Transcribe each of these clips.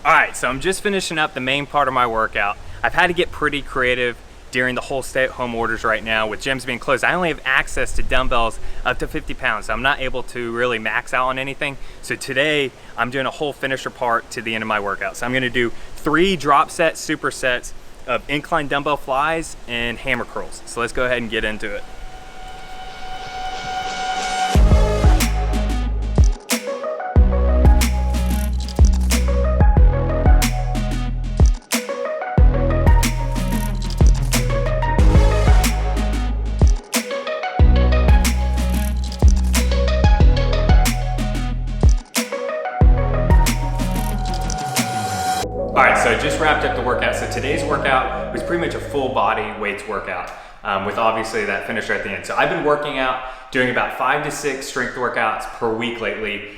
All right, so I'm just finishing up the main part of my workout. I've had to get pretty creative during the whole stay-at-home orders right now with gyms being closed. I only have access to dumbbells up to 50 pounds, so I'm not able to really max out on anything. So today, I'm doing a whole finisher part to the end of my workout. So I'm gonna do 3 drop set supersets of incline dumbbell flies and hammer curls. So let's go ahead and get into it. All right, so I just wrapped up the workout. So today's workout was pretty much a full body weights workout with obviously that finisher at the end. So I've been working out, doing about 5 to 6 strength workouts per week lately,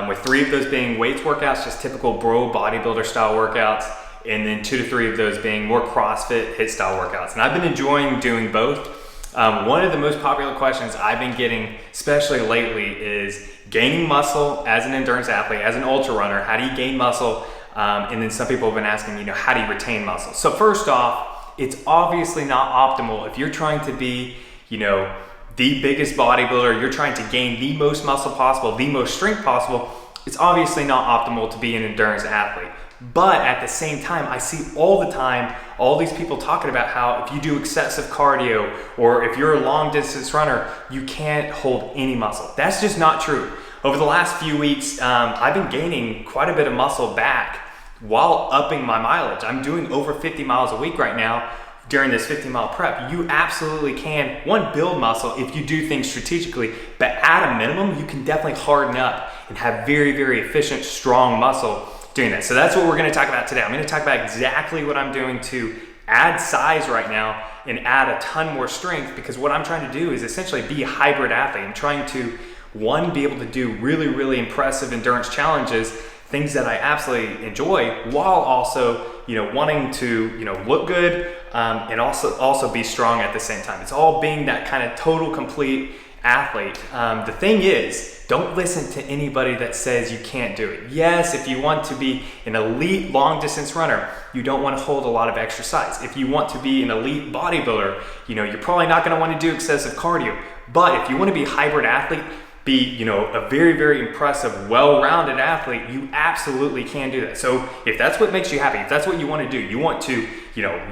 with 3 of those being weights workouts, just typical bro bodybuilder style workouts, and then 2 to 3 of those being more CrossFit HIIT style workouts. And I've been enjoying doing both. One of the most popular questions I've been getting, especially lately, is gaining muscle as an endurance athlete, as an ultra runner. How do you gain muscle? And then some people have been asking, how do you retain muscle? So first off, it's obviously not optimal if you're trying to be, the biggest bodybuilder, you're trying to gain the most muscle possible, the most strength possible. It's obviously not optimal to be an endurance athlete. But at the same time, I see all the time, all these people talking about how if you do excessive cardio or if you're a long distance runner, you can't hold any muscle. That's just not true. Over the last few weeks, I've been gaining quite a bit of muscle back while upping my mileage. I'm doing over 50 miles a week right now during this 50-mile prep. You absolutely can, one, build muscle if you do things strategically, but at a minimum, you can definitely harden up and have very, very efficient, strong muscle doing that. So that's what we're gonna talk about today. I'm gonna talk about exactly what I'm doing to add size right now and add a ton more strength, because what I'm trying to do is essentially be a hybrid athlete. I'm trying to, one, be able to do really, really impressive endurance challenges, things that I absolutely enjoy, while also, wanting to, look good and also be strong at the same time. It's all being that kind of total, complete athlete. The thing is, don't listen to anybody that says you can't do it. Yes, if you want to be an elite long distance runner, you don't want to hold a lot of exercise. If you want to be an elite bodybuilder, you're probably not going to want to do excessive cardio. But if you want to be a hybrid athlete, be a very, very impressive, well-rounded athlete, you absolutely can do that. So if that's what makes you happy, if that's what you want to do, you want to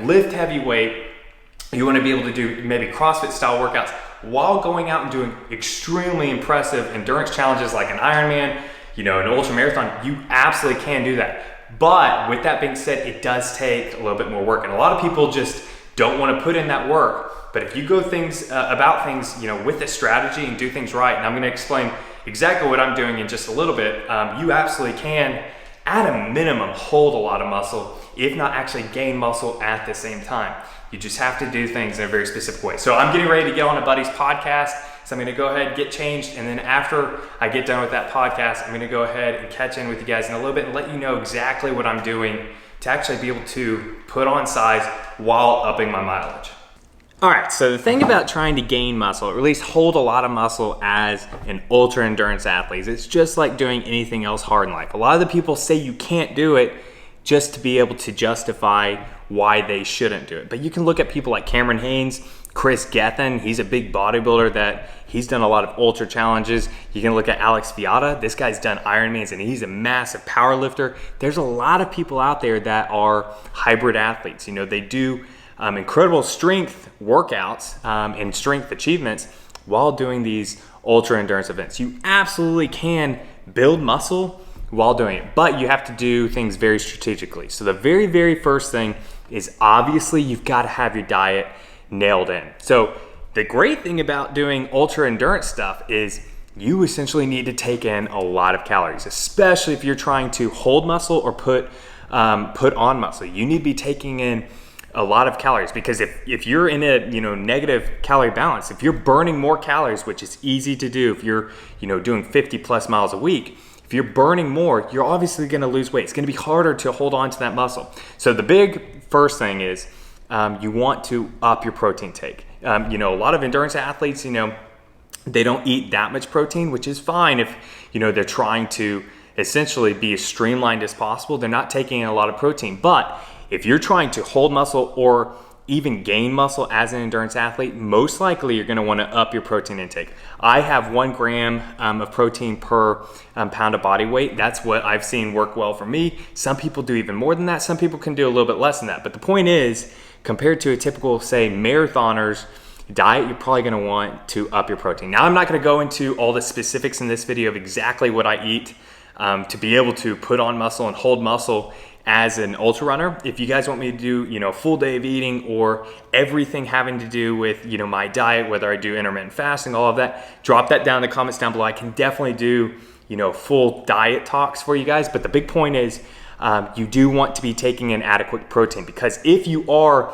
lift heavy weight, you want to be able to do maybe CrossFit style workouts while going out and doing extremely impressive endurance challenges like an Ironman, an Ultramarathon, you absolutely can do that. But with that being said, it does take a little bit more work, and a lot of people just don't want to put in that work. But if you go about things, with a strategy and do things right, and I'm going to explain exactly what I'm doing in just a little bit, you absolutely can, at a minimum, hold a lot of muscle, if not actually gain muscle at the same time. You just have to do things in a very specific way. So I'm getting ready to get on a buddy's podcast. So I'm going to go ahead, get changed, and then after I get done with that podcast, I'm going to go ahead and catch in with you guys in a little bit and let you know exactly what I'm doing to actually be able to put on size while upping my mileage. All right, so the thing about trying to gain muscle, or at least hold a lot of muscle as an ultra endurance athlete, it's just like doing anything else hard in life. A lot of the people say you can't do it just to be able to justify why they shouldn't do it. But you can look at people like Cameron Haynes, Chris Gethin, he's a big bodybuilder that he's done a lot of ultra challenges. You can look at Alex Viada, this guy's done Ironmans and he's a massive power lifter. There's a lot of people out there that are hybrid athletes. They do incredible strength workouts and strength achievements while doing these ultra endurance events. You absolutely can build muscle while doing it, but you have to do things very strategically. So the very, very first thing is obviously you've got to have your diet nailed in. So the great thing about doing ultra endurance stuff is you essentially need to take in a lot of calories, especially if you're trying to hold muscle or put on muscle. You need to be taking in a lot of calories, because if you're in a negative calorie balance, if you're burning more calories, which is easy to do if you're doing 50 plus miles a week, if you're burning more, you're obviously going to lose weight. It's going to be harder to hold on to that muscle. So the big first thing is you want to up your protein take. A lot of endurance athletes, they don't eat that much protein, which is fine if they're trying to essentially be as streamlined as possible. They're not taking in a lot of protein. But if you're trying to hold muscle or even gain muscle as an endurance athlete, most likely you're going to want to up your protein intake. I have 1 gram of protein per pound of body weight. That's what I've seen work well for me. Some people do even more than that. Some people can do a little bit less than that. But the point is, compared to a typical, say, marathoner's diet, you're probably going to want to up your protein. Now, I'm not going to go into all the specifics in this video of exactly what I eat to be able to put on muscle and hold muscle as an ultra runner. If you guys want me to do, a full day of eating or everything having to do with, my diet, whether I do intermittent fasting, all of that, drop that down in the comments down below. I can definitely do, full diet talks for you guys. But the big point is you do want to be taking in adequate protein, because if you are,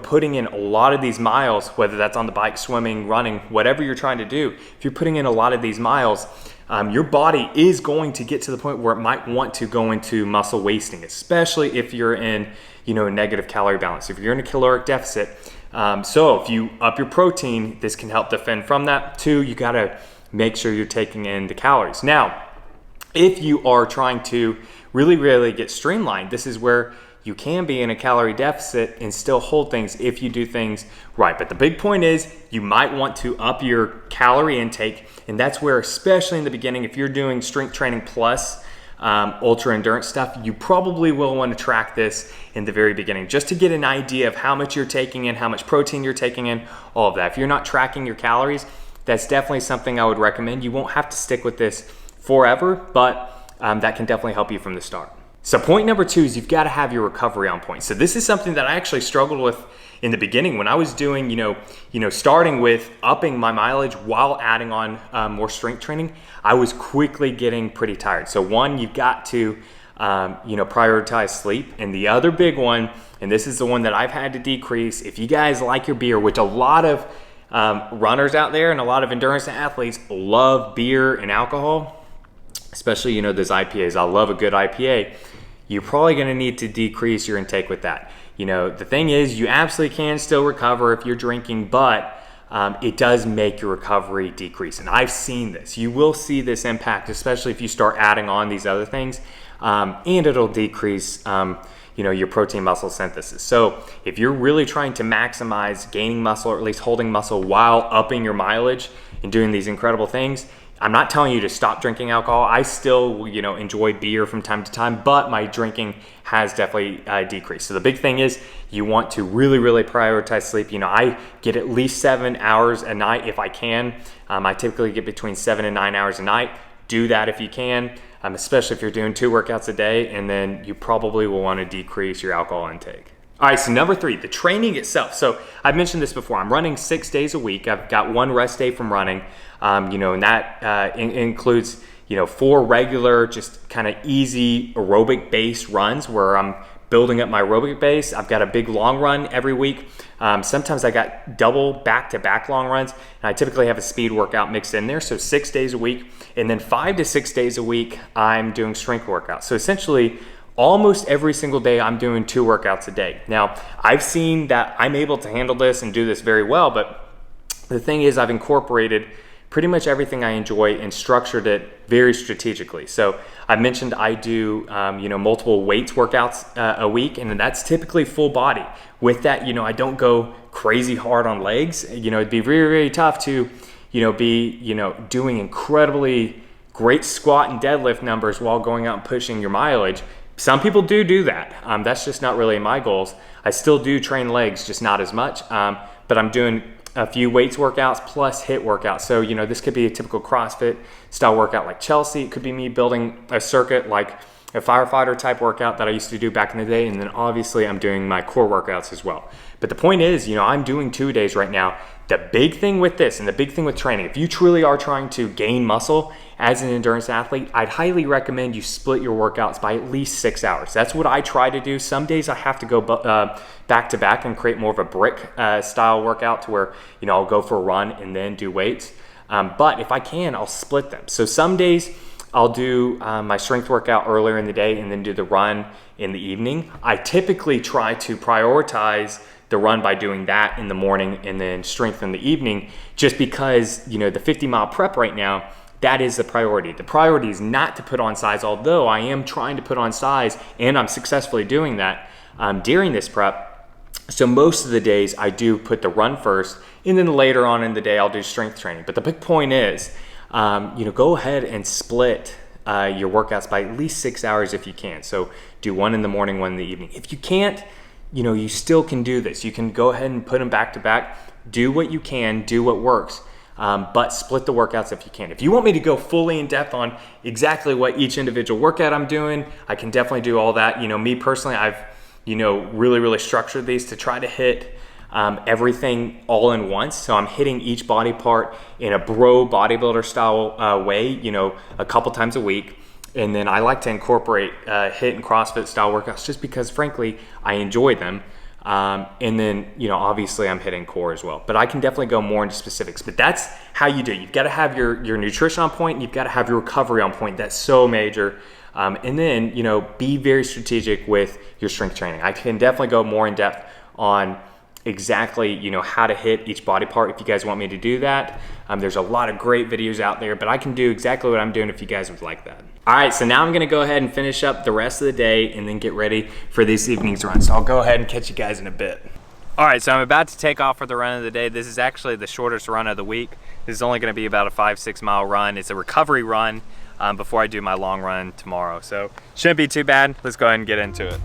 putting in a lot of these miles, whether that's on the bike, swimming, running, whatever you're trying to do, if you're putting in a lot of these miles, your body is going to get to the point where it might want to go into muscle wasting, especially if you're in, a negative calorie balance, if you're in a caloric deficit. So if you up your protein, this can help defend from that. 2, you got to make sure you're taking in the calories. Now, if you are trying to really get streamlined, this is where you can be in a calorie deficit and still hold things if you do things right. But the big point is you might want to up your calorie intake. And that's where, especially in the beginning, if you're doing strength training plus ultra endurance stuff, you probably will want to track this in the very beginning, just to get an idea of how much you're taking in, how much protein you're taking in, all of that. If you're not tracking your calories, that's definitely something I would recommend. You won't have to stick with this forever, but that can definitely help you from the start. So point number 2 is you've got to have your recovery on point. So this is something that I actually struggled with in the beginning when I was doing, starting with upping my mileage while adding on more strength training. I was quickly getting pretty tired. So 1, you've got to, prioritize sleep. And the other big one, and this is the one that I've had to decrease, if you guys like your beer, which a lot of runners out there and a lot of endurance athletes love beer and alcohol, especially, those IPAs. I love a good IPA. You're probably going to need to decrease your intake with that. The thing is, you absolutely can still recover if you're drinking, but it does make your recovery decrease. And I've seen this. You will see this impact, especially if you start adding on these other things, and it'll decrease your protein muscle synthesis. So if you're really trying to maximize gaining muscle, or at least holding muscle while upping your mileage and doing these incredible things, I'm not telling you to stop drinking alcohol. I still, enjoy beer from time to time, but my drinking has definitely decreased. So the big thing is you want to really prioritize sleep. I get at least 7 hours a night if I can. I typically get between 7 and 9 hours a night. Do that if you can, especially if you're doing 2 workouts a day, and then you probably will want to decrease your alcohol intake. All right, so number 3, the training itself. So I've mentioned this before. I'm running 6 days a week. I've got 1 rest day from running, and that includes, 4 regular, just kind of easy aerobic based runs where I'm building up my aerobic base. I've got a big long run every week. Sometimes I got double back-to-back long runs, and I typically have a speed workout mixed in there. So 6 days a week, and then 5 to 6 days a week, I'm doing strength workouts. So essentially, almost every single day, I'm doing 2 workouts a day. Now, I've seen that I'm able to handle this and do this very well, but the thing is, I've incorporated pretty much everything I enjoy and structured it very strategically. So I mentioned I do, multiple weights workouts a week, and that's typically full body. With that, I don't go crazy hard on legs. It'd be very tough to, be, doing incredibly great squat and deadlift numbers while going out and pushing your mileage. Some people do that. That's just not really my goals. I still do train legs, just not as much. But I'm doing a few weights workouts plus HIIT workouts. So, this could be a typical CrossFit style workout like Chelsea. It could be me building a circuit like a firefighter type workout that I used to do back in the day. And then obviously I'm doing my core workouts as well. But the point is, I'm doing 2 days right now. The big thing with this and the big thing with training, if you truly are trying to gain muscle as an endurance athlete, I'd highly recommend you split your workouts by at least 6 hours. That's what I try to do. Some days I have to go back to back and create more of a brick style workout to where, I'll go for a run and then do weights. But if I can, I'll split them. So some days I'll do my strength workout earlier in the day and then do the run in the evening. I typically try to prioritize the run by doing that in the morning and then strength in the evening, just because, the 50-mile prep right now, that is the priority. The priority is not to put on size, although I am trying to put on size and I'm successfully doing that during this prep. So most of the days I do put the run first, and then later on in the day I'll do strength training. But the big point is, go ahead and split your workouts by at least 6 hours if you can. So do one in the morning, one in the evening. If you can't, you still can do this. You can go ahead and put them back to back. Do what you can, do what works, but split the workouts if you can. If you want me to go fully in depth on exactly what each individual workout I'm doing, I can definitely do all that. Me personally, I've really structured these to try to hit everything all in once. So I'm hitting each body part in a bro bodybuilder style way, a couple times a week. And then I like to incorporate HIIT and CrossFit style workouts just because, frankly, I enjoy them. And then, obviously I'm hitting core as well. But I can definitely go more into specifics. But that's how you do it. You've got to have your nutrition on point. And you've got to have your recovery on point. That's so major. And then, be very strategic with your strength training. I can definitely go more in depth on exactly, how to hit each body part if you guys want me to do that. There's a lot of great videos out there, but I can do exactly what I'm doing if you guys would like that. All right, so now I'm gonna go ahead and finish up the rest of the day and then get ready for this evening's run. So I'll go ahead and catch you guys in a bit. All right, so I'm about to take off for the run of the day. This is actually the shortest run of the week. This is only gonna be about a 5-6 mile run. It's a recovery run before I do my long run tomorrow. So shouldn't be too bad. Let's go ahead and get into it.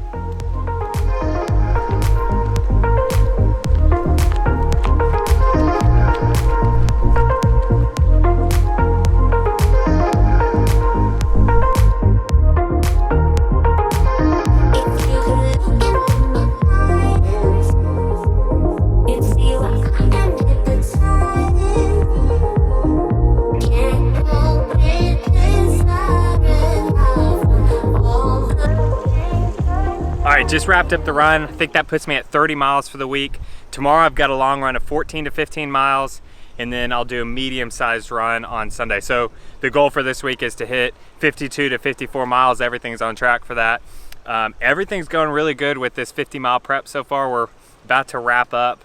Just wrapped up the run. I think that puts me at 30 miles for the week. Tomorrow I've got a long run of 14 to 15 miles, and then I'll do a medium-sized run on Sunday. So the goal for this week is to hit 52 to 54 miles. Everything's on track for that. Everything's going really good with this 50-mile prep so far. We're about to wrap up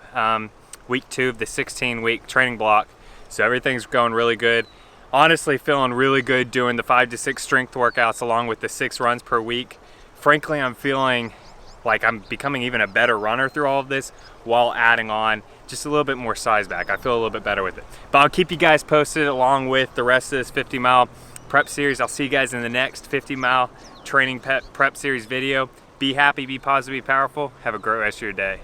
week 2 of the 16-week training block. So everything's going really good. Honestly, feeling really good doing the 5 to 6 strength workouts along with the 6 runs per week. Frankly, I'm feeling like I'm becoming even a better runner through all of this while adding on just a little bit more size back. I feel a little bit better with it. But I'll keep you guys posted along with the rest of this 50-mile prep series. I'll see you guys in the next 50-mile training prep series video. Be happy, be positive, be powerful. Have a great rest of your day.